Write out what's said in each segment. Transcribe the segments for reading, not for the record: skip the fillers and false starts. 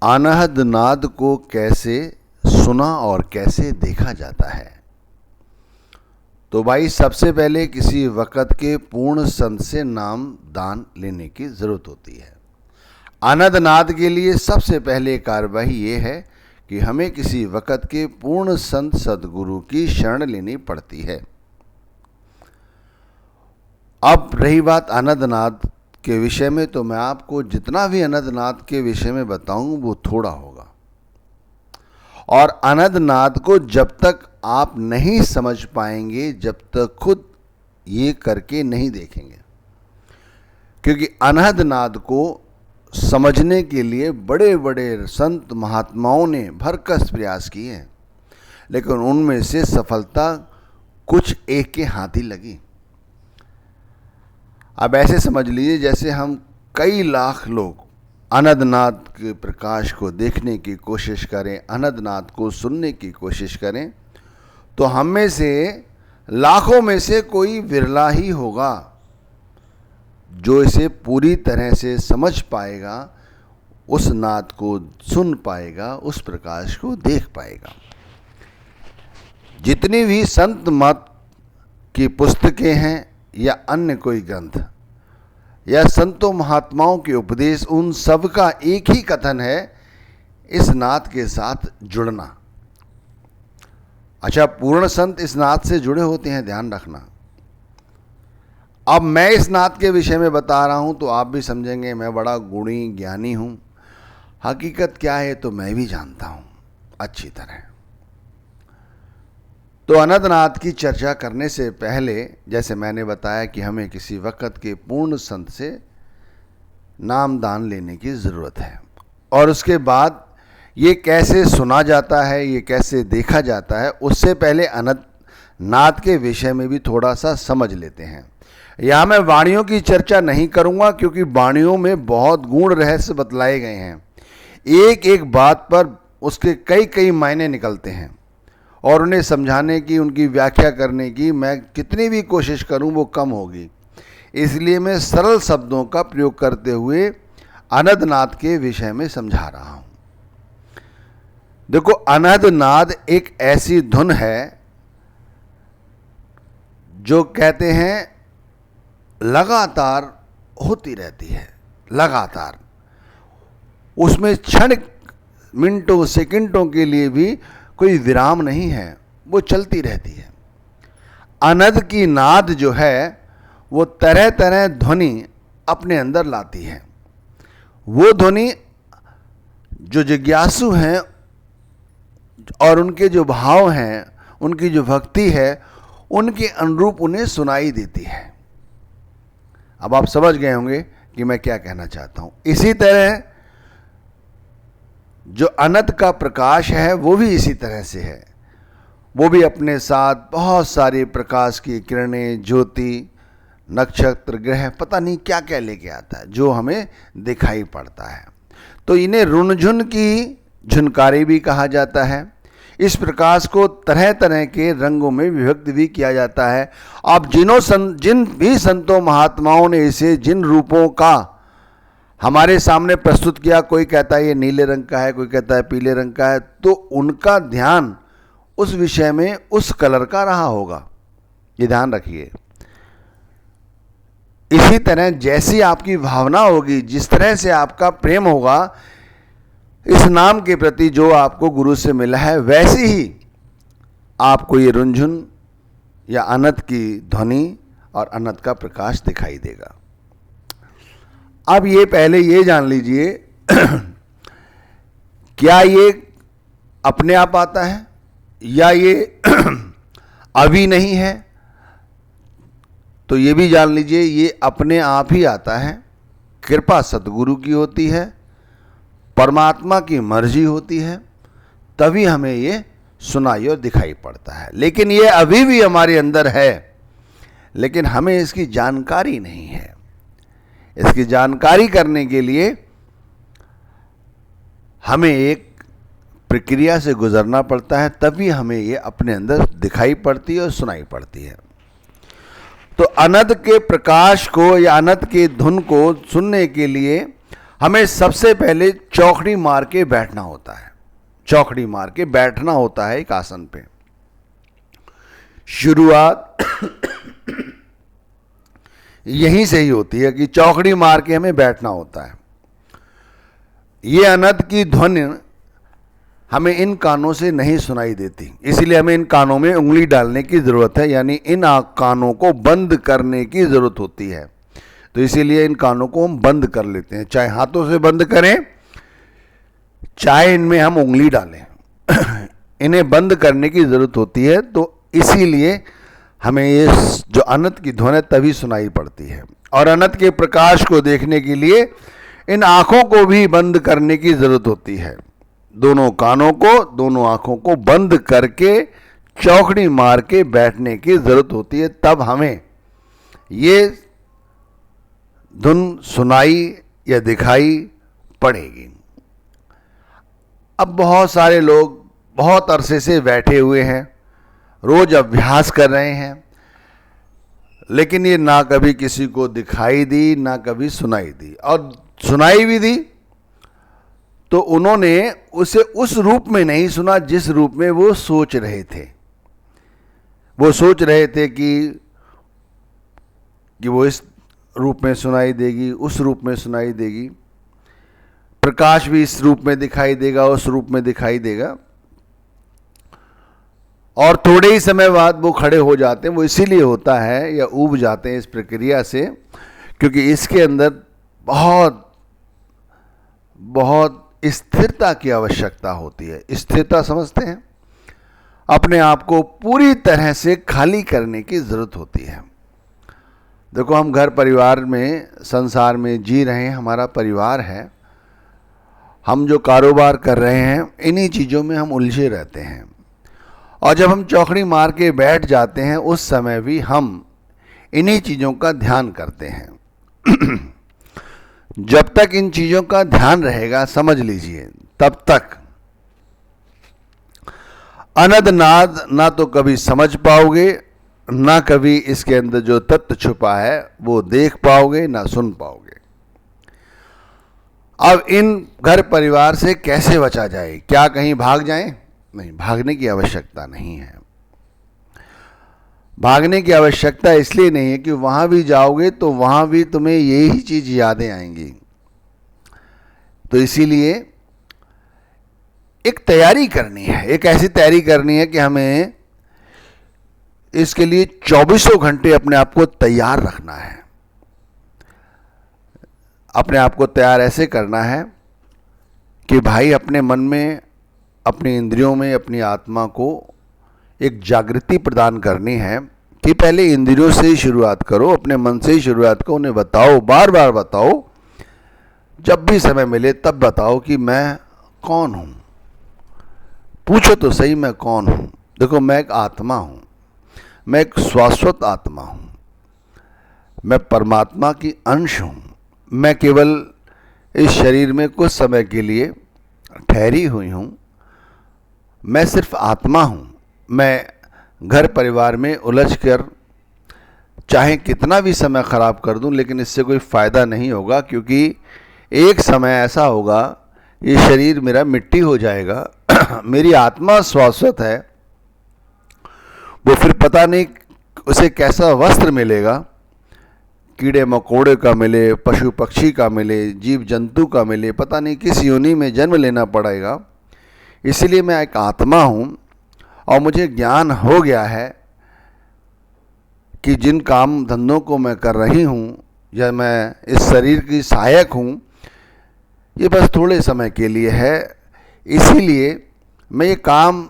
अनहद नाद को कैसे सुना और कैसे देखा जाता है? तो भाई सबसे पहले किसी वक़्त के पूर्ण संत से नाम दान लेने की ज़रूरत होती है। अनहद नाद के लिए सबसे पहले कार्यवाही ये है कि हमें किसी वक़्त के पूर्ण संत सद्गुरु की शरण लेनी पड़ती है। अब रही बात अनहद नाद के विषय में, तो मैं आपको जितना भी अनहद नाद के विषय में बताऊं वो थोड़ा होगा। और अनहद नाद को जब तक आप नहीं समझ पाएंगे, जब तक खुद ये करके नहीं देखेंगे, क्योंकि अनहद नाद को समझने के लिए बड़े बड़े संत महात्माओं ने भरकस प्रयास किए हैं, लेकिन उनमें से सफलता कुछ एक के हाथ ही लगी। अब ऐसे समझ लीजिए जैसे हम कई लाख लोग अनहद नाद के प्रकाश को देखने की कोशिश करें, अनहद नाद को सुनने की कोशिश करें, तो हम में से लाखों में से कोई विरला ही होगा जो इसे पूरी तरह से समझ पाएगा, उस नाद को सुन पाएगा, उस प्रकाश को देख पाएगा। जितनी भी संत मत की पुस्तकें हैं या अन्य कोई ग्रंथ या संतों महात्माओं के उपदेश, उन सब का एक ही कथन है, इस नाद के साथ जुड़ना। अच्छा, पूर्ण संत इस नाद से जुड़े होते हैं, ध्यान रखना। अब मैं इस नाद के विषय में बता रहा हूं तो आप भी समझेंगे मैं बड़ा गुणी ज्ञानी हूं। हकीकत क्या है तो मैं भी जानता हूं अच्छी तरह। तो अनहद नाद की चर्चा करने से पहले, जैसे मैंने बताया कि हमें किसी वक़्त के पूर्ण संत से नाम दान लेने की ज़रूरत है, और उसके बाद ये कैसे सुना जाता है, ये कैसे देखा जाता है, उससे पहले अनहद नाद के विषय में भी थोड़ा सा समझ लेते हैं। यहाँ मैं वाणियों की चर्चा नहीं करूँगा, क्योंकि वाणियों में बहुत गूढ़ रहस्य बतलाए गए हैं। एक एक बात पर उसके कई कई मायने निकलते हैं, और उन्हें समझाने की, उनकी व्याख्या करने की मैं कितनी भी कोशिश करूं वो कम होगी। इसलिए मैं सरल शब्दों का प्रयोग करते हुए अनहद नाद के विषय में समझा रहा हूं। देखो, अनहद नाद एक ऐसी धुन है जो कहते हैं लगातार होती रहती है, लगातार। उसमें क्षण, मिनटों, सेकंडों के लिए भी कोई विराम नहीं है, वो चलती रहती है। अनहद की नाद जो है वो तरह तरह ध्वनि अपने अंदर लाती है। वो ध्वनि जो जिज्ञासु हैं और उनके जो भाव हैं, उनकी जो भक्ति है, उनके अनुरूप उन्हें सुनाई देती है। अब आप समझ गए होंगे कि मैं क्या कहना चाहता हूं। इसी तरह जो अनहद का प्रकाश है वो भी इसी तरह से है। वो भी अपने साथ बहुत सारी प्रकाश की किरणें, ज्योति, नक्षत्र, ग्रह, पता नहीं क्या क्या लेके आता है, जो हमें दिखाई पड़ता है। तो इन्हें रुनझुन की झुनकारी भी कहा जाता है। इस प्रकाश को तरह तरह के रंगों में विभक्त भी किया जाता है। अब जिन भी संतों महात्माओं ने इसे जिन रूपों का हमारे सामने प्रस्तुत किया, कोई कहता है ये नीले रंग का है, कोई कहता है पीले रंग का है, तो उनका ध्यान उस विषय में उस कलर का रहा होगा, ये ध्यान रखिए। इसी तरह जैसी आपकी भावना होगी, जिस तरह से आपका प्रेम होगा इस नाम के प्रति जो आपको गुरु से मिला है, वैसे ही आपको ये रुनझुन या अनहद की ध्वनि और अनहद का प्रकाश दिखाई देगा। अब ये पहले ये जान लीजिए क्या ये अपने आप आता है या ये अभी नहीं है? तो ये भी जान लीजिए ये अपने आप ही आता है। कृपा सतगुरु की होती है, परमात्मा की मर्जी होती है, तभी हमें ये सुनाई और दिखाई पड़ता है। लेकिन ये अभी भी हमारे अंदर है, लेकिन हमें इसकी जानकारी नहीं है। इसकी जानकारी करने के लिए हमें एक प्रक्रिया से गुजरना पड़ता है, तभी हमें ये अपने अंदर दिखाई पड़ती है और सुनाई पड़ती है। तो अनहद के प्रकाश को या अनहद के धुन को सुनने के लिए हमें सबसे पहले चौकड़ी मार के बैठना होता है, चौकड़ी मार के बैठना होता है एक आसन पे। शुरुआत यहीं से ही होती है कि चौकड़ी मार के हमें बैठना होता है। ये अनंत की ध्वनि हमें इन कानों से नहीं सुनाई देती, इसलिए हमें इन कानों में उंगली डालने की ज़रूरत है, यानी इन कानों को बंद करने की ज़रूरत होती है। तो इसीलिए इन कानों को हम बंद कर लेते हैं, चाहे हाथों से बंद करें चाहे इनमें हम उंगली डालें इन्हें बंद करने की ज़रूरत होती है। तो इसीलिए हमें ये जो अनंत की ध्वनि तभी सुनाई पड़ती है। और अनंत के प्रकाश को देखने के लिए इन आँखों को भी बंद करने की ज़रूरत होती है। दोनों कानों को, दोनों आँखों को बंद करके चौकड़ी मार के बैठने की ज़रूरत होती है, तब हमें ये धुन सुनाई या दिखाई पड़ेगी। अब बहुत सारे लोग बहुत अरसे से बैठे हुए हैं, रोज अभ्यास कर रहे हैं, लेकिन ये ना कभी किसी को दिखाई दी ना कभी सुनाई दी, और सुनाई भी दी तो उन्होंने उसे उस रूप में नहीं सुना जिस रूप में वो सोच रहे थे। वो सोच रहे थे कि वो इस रूप में सुनाई देगी, उस रूप में सुनाई देगी, प्रकाश भी इस रूप में दिखाई देगा, उस रूप में दिखाई देगा, और थोड़े ही समय बाद वो खड़े हो जाते हैं। वो इसीलिए होता है या ऊब जाते हैं इस प्रक्रिया से, क्योंकि इसके अंदर बहुत बहुत स्थिरता की आवश्यकता होती है। स्थिरता समझते हैं? अपने आप को पूरी तरह से खाली करने की ज़रूरत होती है। देखो, हम घर परिवार में, संसार में जी रहे हैं, हमारा परिवार है, हम जो कारोबार कर रहे हैं इन्हीं चीज़ों में हम उलझे रहते हैं, और जब हम चौकड़ी मार के बैठ जाते हैं उस समय भी हम इन्हीं चीज़ों का ध्यान करते हैं जब तक इन चीज़ों का ध्यान रहेगा, समझ लीजिए, तब तक अनंत नाद ना तो कभी समझ पाओगे, ना कभी इसके अंदर जो तत्व छुपा है वो देख पाओगे, ना सुन पाओगे। अब इन घर परिवार से कैसे बचा जाए? क्या कहीं भाग जाएं? नहीं, भागने की आवश्यकता नहीं है। भागने की आवश्यकता इसलिए नहीं है कि वहां भी जाओगे तो वहां भी तुम्हें यही चीज यादें आएंगी। तो इसीलिए एक तैयारी करनी है, एक ऐसी तैयारी करनी है कि हमें इसके लिए 24 घंटे अपने आप को तैयार रखना है। अपने आप को तैयार ऐसे करना है कि भाई अपने मन में, अपनी इंद्रियों में, अपनी आत्मा को एक जागृति प्रदान करनी है कि पहले इंद्रियों से ही शुरुआत करो, अपने मन से ही शुरुआत करो, उन्हें बताओ, बार बार बताओ, जब भी समय मिले तब बताओ कि मैं कौन हूँ। पूछो तो सही, मैं कौन हूँ? देखो, मैं एक आत्मा हूँ, मैं एक शाश्वत आत्मा हूँ, मैं परमात्मा की अंश हूँ, मैं केवल इस शरीर में कुछ समय के लिए ठहरी हुई हूँ, मैं सिर्फ आत्मा हूँ। मैं घर परिवार में उलझकर चाहे कितना भी समय खराब कर दूं, लेकिन इससे कोई फ़ायदा नहीं होगा, क्योंकि एक समय ऐसा होगा ये शरीर मेरा मिट्टी हो जाएगा मेरी आत्मा शाश्वत है, वो फिर पता नहीं उसे कैसा वस्त्र मिलेगा, कीड़े मकोड़े का मिले, पशु पक्षी का मिले, जीव जंतु का मिले, पता नहीं किस योनि में जन्म लेना पड़ेगा। इसलिए मैं एक आत्मा हूँ और मुझे ज्ञान हो गया है कि जिन काम धंधों को मैं कर रही हूँ या मैं इस शरीर की सहायक हूँ, ये बस थोड़े समय के लिए है। इसीलिए मैं ये काम,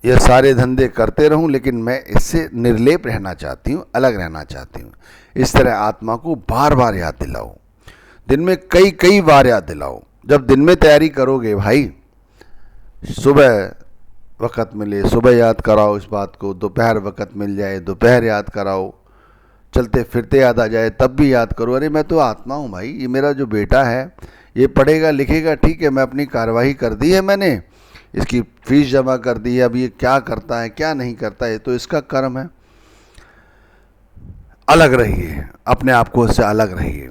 ये सारे धंधे करते रहूं, लेकिन मैं इससे निर्लेप रहना चाहती हूँ, अलग रहना चाहती हूँ। इस तरह आत्मा को बार बार याद दिलाओ, दिन में कई कई बार याद दिलाओ। जब दिन में तैयारी करोगे भाई, सुबह वक़्त मिले सुबह याद कराओ इस बात को, दोपहर वक़्त मिल जाए दोपहर याद कराओ, चलते फिरते याद आ जाए तब भी याद करो, अरे मैं तो आत्मा हूँ भाई, ये मेरा जो बेटा है ये पढ़ेगा लिखेगा, ठीक है, मैं अपनी कार्यवाही कर दी है, मैंने इसकी फीस जमा कर दी है, अब ये क्या करता है क्या नहीं करता है तो इसका कर्म है। अलग रहिए, अपने आप को उससे अलग रहिए।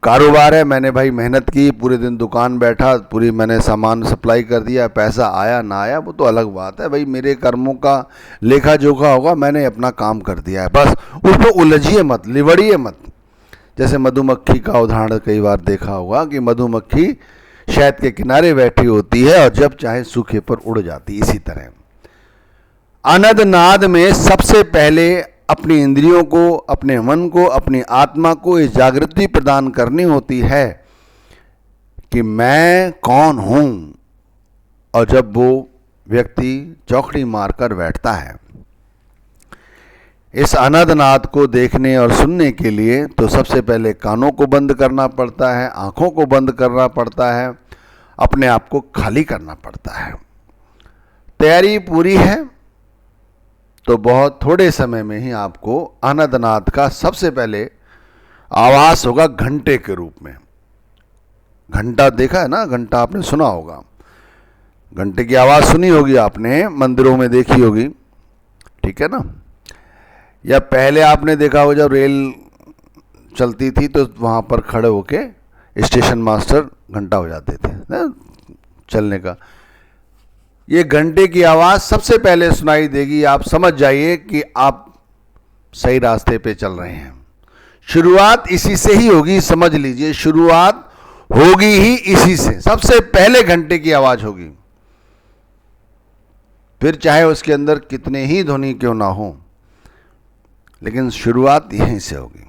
कारोबार है, मैंने भाई मेहनत की, पूरे दिन दुकान बैठा, पूरी मैंने सामान सप्लाई कर दिया, पैसा आया ना आया वो तो अलग बात है भाई, मेरे कर्मों का लेखा जोखा होगा, मैंने अपना काम कर दिया है, बस उसको उलझिए मत, लिवड़िए मत। जैसे मधुमक्खी का उदाहरण कई बार देखा होगा कि मधुमक्खी शहद के किनारे बैठी होती है और जब चाहे सूखे पर उड़ जाती। इसी तरह अनद नाद में सबसे पहले अपनी इंद्रियों को, अपने मन को, अपनी आत्मा को इस जागृति प्रदान करनी होती है कि मैं कौन हूं। और जब वो व्यक्ति चौकड़ी मारकर बैठता है इस अनद नाद को देखने और सुनने के लिए, तो सबसे पहले कानों को बंद करना पड़ता है, आंखों को बंद करना पड़ता है, अपने आप को खाली करना पड़ता है। तैयारी पूरी है तो बहुत थोड़े समय में ही आपको अनद नाद का सबसे पहले आवाज होगा घंटे के रूप में। घंटा देखा है ना, घंटा आपने सुना होगा, घंटे की आवाज सुनी होगी आपने, मंदिरों में देखी होगी, ठीक है ना। या पहले आपने देखा होगा जब रेल चलती थी तो वहाँ पर खड़े होके स्टेशन मास्टर घंटा हो जाते थे ना चलने का। ये घंटे की आवाज़ सबसे पहले सुनाई देगी, आप समझ जाइए कि आप सही रास्ते पे चल रहे हैं। शुरुआत इसी से ही होगी, समझ लीजिए, शुरुआत होगी ही इसी से, सबसे पहले घंटे की आवाज़ होगी, फिर चाहे उसके अंदर कितने ही ध्वनि क्यों ना हो, लेकिन शुरुआत यहीं से होगी।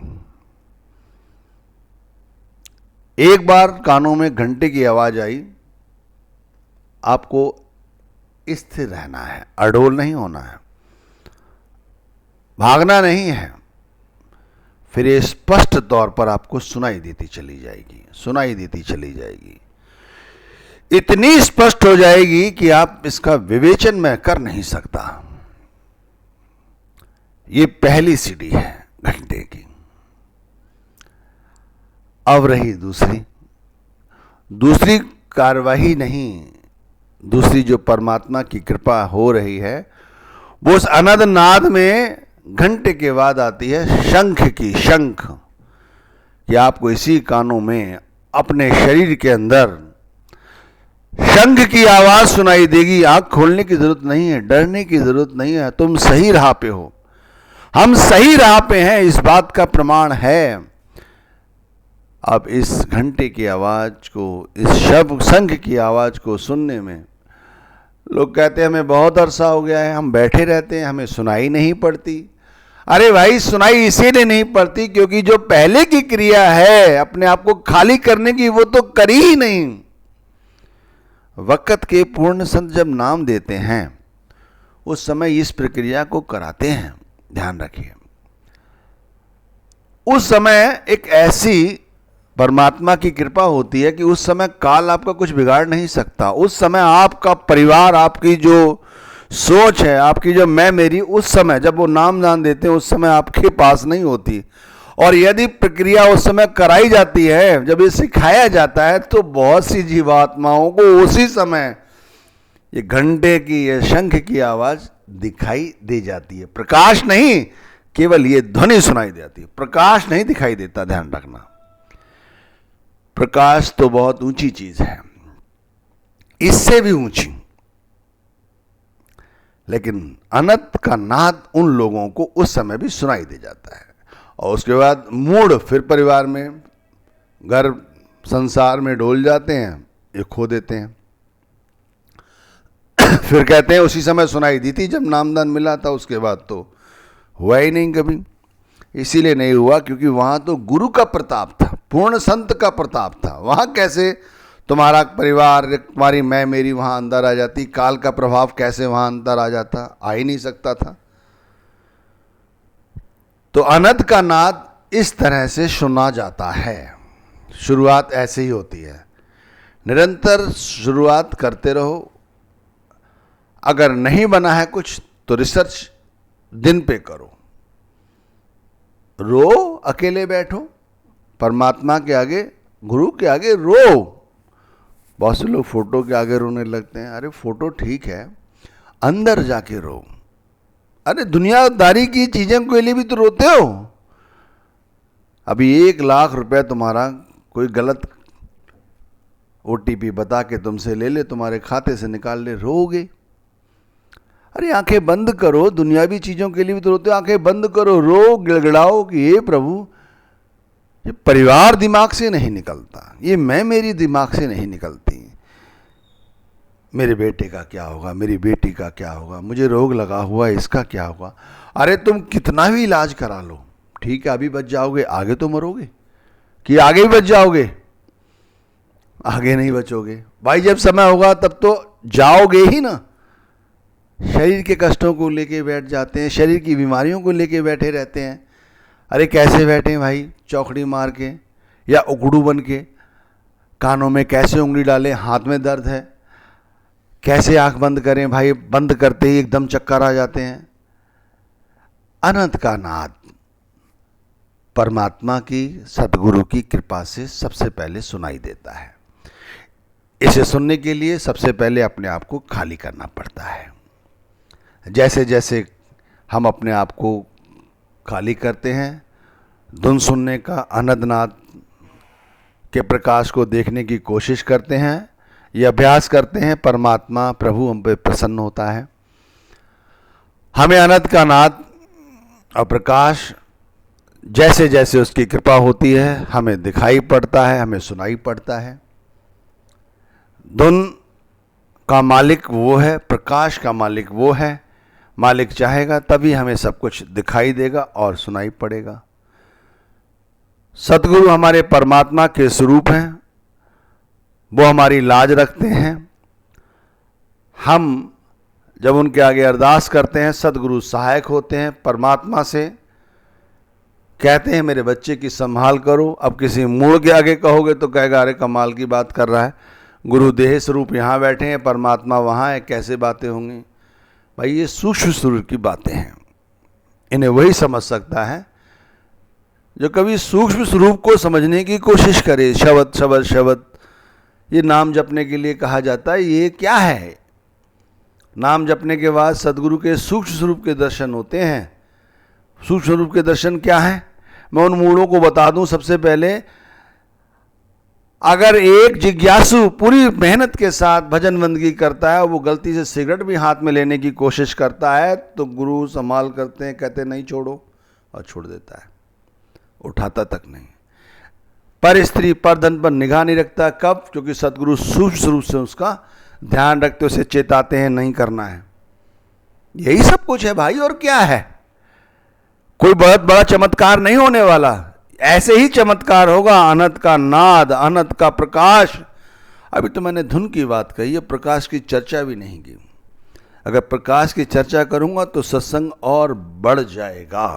एक बार कानों में घंटे की आवाज आई, आपको स्थिर रहना है, अडोल नहीं होना है, भागना नहीं है। फिर ये स्पष्ट तौर पर आपको सुनाई देती चली जाएगी, सुनाई देती चली जाएगी, इतनी स्पष्ट हो जाएगी कि आप इसका विवेचन मैं कर नहीं सकता। ये पहली सीढ़ी है घंटे की। अब रही दूसरी कार्यवाही नहीं, दूसरी जो परमात्मा की कृपा हो रही है वो उस अनद नाद में घंटे के बाद आती है शंख की। शंख कि आपको इसी कानों में अपने शरीर के अंदर शंख की आवाज सुनाई देगी। आंख खोलने की जरूरत नहीं है, डरने की जरूरत नहीं है, तुम सही राह पे हो, हम सही राह पे हैं, इस बात का प्रमाण है। अब इस घंटे की आवाज को, इस शब्द शंख की आवाज को सुनने में लोग कहते हैं हमें बहुत अरसा हो गया है, हम बैठे रहते हैं, हमें सुनाई नहीं पड़ती। अरे भाई, सुनाई इसीलिए नहीं पड़ती क्योंकि जो पहले की क्रिया है अपने आप को खाली करने की, वो तो करी ही नहीं। वक्त के पूर्ण संत जब नाम देते हैं उस समय इस प्रक्रिया को कराते हैं, ध्यान रखिए। उस समय एक ऐसी परमात्मा की कृपा होती है कि उस समय काल आपका कुछ बिगाड़ नहीं सकता। उस समय आपका परिवार, आपकी जो सोच है, आपकी जो मैं मेरी, उस समय जब वो नाम दान देते हैं उस समय आपके पास नहीं होती। और यदि प्रक्रिया उस समय कराई जाती है, जब ये सिखाया जाता है, तो बहुत सी जीवात्माओं को उसी समय ये घंटे की, ये शंख की आवाज दिखाई दे जाती है। प्रकाश नहीं, केवल ये ध्वनि सुनाई देती है, प्रकाश नहीं दिखाई देता, ध्यान रखना। प्रकाश तो बहुत ऊंची चीज है, इससे भी ऊंची। लेकिन अनंत का नाद उन लोगों को उस समय भी सुनाई दे जाता है। और उसके बाद मूड फिर परिवार में, घर संसार में डोल जाते हैं, ये खो देते हैं। फिर कहते हैं उसी समय सुनाई दी थी जब नामदान मिला था, उसके बाद तो हुआ ही नहीं कभी। इसीलिए नहीं हुआ क्योंकि वहां तो गुरु का प्रताप था, पूर्ण संत का प्रताप था। वहां कैसे तुम्हारा परिवार, तुम्हारी मैं मेरी वहां अंदर आ जाती, काल का प्रभाव कैसे वहां अंदर आ जाता, आ ही नहीं सकता था। तो अनंत का नाद इस तरह से सुना जाता है। शुरुआत ऐसे ही होती है, निरंतर शुरुआत करते रहो। अगर नहीं बना है कुछ तो रिसर्च दिन पे करो, रो, अकेले बैठो, परमात्मा के आगे, गुरु के आगे रो। बहुत से लोग फोटो के आगे रोने लगते हैं। अरे फोटो ठीक है, अंदर जाके रो। अरे दुनियादारी की चीजें के लिए भी तो रोते हो। अभी 1 लाख रुपए तुम्हारा कोई गलत OTP बता के तुमसे ले ले, तुम्हारे खाते से निकाल ले, रोओगे। अरे आंखें बंद करो, दुनियावी चीजों के लिए भी तो रोते हो, आंखें बंद करो, रो, गिड़गिड़ाओ कि हे प्रभु, ये परिवार दिमाग से नहीं निकलता, ये मैं मेरी दिमाग से नहीं निकलती, मेरे बेटे का क्या होगा, मेरी बेटी का क्या होगा, मुझे रोग लगा हुआ है, इसका क्या होगा। अरे तुम कितना भी इलाज करा लो, ठीक है अभी बच जाओगे, आगे तो मरोगे, कि आगे भी बच जाओगे, आगे नहीं बचोगे भाई। जब समय होगा तब तो जाओगे ही ना। शरीर के कष्टों को लेके बैठ जाते हैं, शरीर की बीमारियों को लेके बैठे रहते हैं। अरे कैसे बैठे भाई, चौकड़ी मार के या उकड़ू बन के, कानों में कैसे उंगली डालें, हाथ में दर्द है, कैसे आंख बंद करें भाई, बंद करते ही एकदम चक्कर आ जाते हैं। अनंत का नाद परमात्मा की, सदगुरु की कृपा से सबसे पहले सुनाई देता है। इसे सुनने के लिए सबसे पहले अपने आप को खाली करना पड़ता है। जैसे जैसे हम अपने आप को खाली करते हैं, धुन सुनने का, अनंत नाद के प्रकाश को देखने की कोशिश करते हैं, ये अभ्यास करते हैं, परमात्मा प्रभु हम पे प्रसन्न होता है। हमें अनंत का नाद और प्रकाश जैसे जैसे उसकी कृपा होती है हमें दिखाई पड़ता है, हमें सुनाई पड़ता है। धुन का मालिक वो है, प्रकाश का मालिक वो है। मालिक चाहेगा तभी हमें सब कुछ दिखाई देगा और सुनाई पड़ेगा। सतगुरु हमारे परमात्मा के स्वरूप हैं, वो हमारी लाज रखते हैं। हम जब उनके आगे अरदास करते हैं, सतगुरु सहायक होते हैं, परमात्मा से कहते हैं मेरे बच्चे की संभाल करो। अब किसी मूढ़ के आगे कहोगे तो कहेगा अरे कमाल की बात कर रहा है, गुरु देह स्वरूप यहाँ बैठे हैं, परमात्मा वहाँ है, कैसे बातें होंगी। भाई ये सूक्ष्म स्वरूप की बातें हैं, इन्हें वही समझ सकता है जो कभी सूक्ष्म स्वरूप को समझने की कोशिश करे। शब्द शब्द शब्द, ये नाम जपने के लिए कहा जाता है, ये क्या है? नाम जपने के बाद सदगुरु के सूक्ष्म स्वरूप के दर्शन होते हैं। सूक्ष्म स्वरूप के दर्शन क्या है, मैं उन मूढ़ों को बता दूं। सबसे पहले, अगर एक जिज्ञासु पूरी मेहनत के साथ भजन बंदगी करता है, वो गलती से सिगरेट भी हाथ में लेने की कोशिश करता है, तो गुरु संभाल करते हैं, कहते नहीं छोड़ो, और छोड़ देता है, उठाता तक नहीं। पर स्त्री पर धन पर निगाह नहीं रखता। कब? क्योंकि सदगुरु सूक्ष्म स्वरूप से उसका ध्यान रखते, उसे चेताते हैं नहीं करना है। यही सब कुछ है भाई, और क्या है? कोई बहुत बड़ा चमत्कार नहीं होने वाला, ऐसे ही चमत्कार होगा। अनंत का नाद, अनंत का प्रकाश। अभी तो मैंने धुन की बात कही है, प्रकाश की चर्चा भी नहीं की। अगर प्रकाश की चर्चा करूंगा तो सत्संग और बढ़ जाएगा।